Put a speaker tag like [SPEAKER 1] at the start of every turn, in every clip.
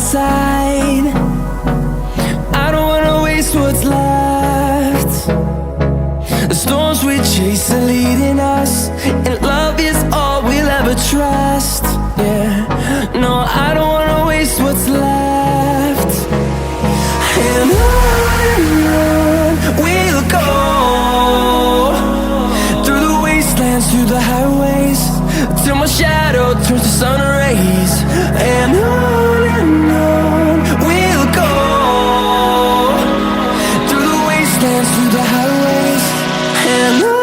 [SPEAKER 1] side. I don't wanna waste what's left. The storms we chase are leading us, and love is all we'll ever trust. Yeah, no, I don't wanna waste what's left. And on we'll go, through the wastelands, through the highways, till my shadow turns to sun rays. And on we'll go, through the wastelands, through the highways, and on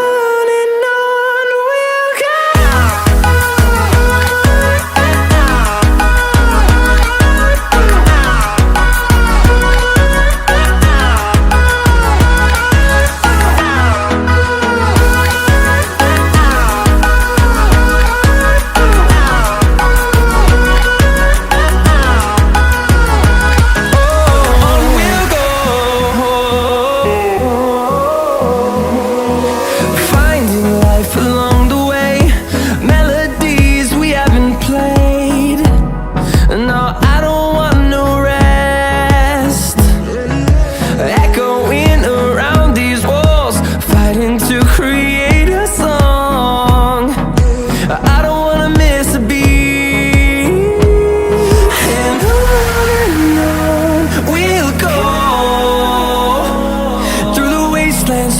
[SPEAKER 1] we'll go.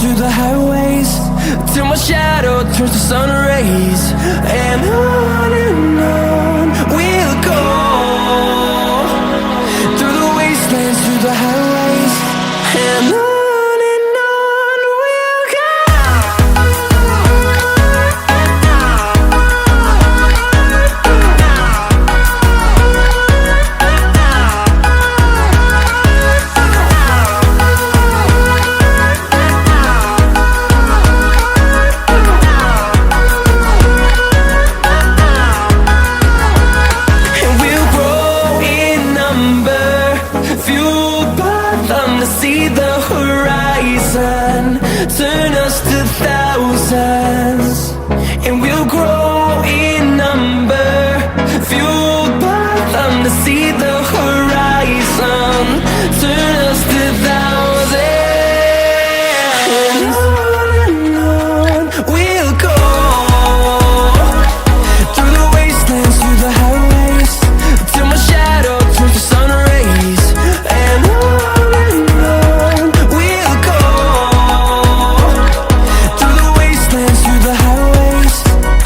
[SPEAKER 1] Through the highways, till my shadow turns to sun rays. And on we'll go, through the wastelands, through the highways, and on we'll go. To see the horizon turn us to thousands, and we'll grow in number, fueled by them to see the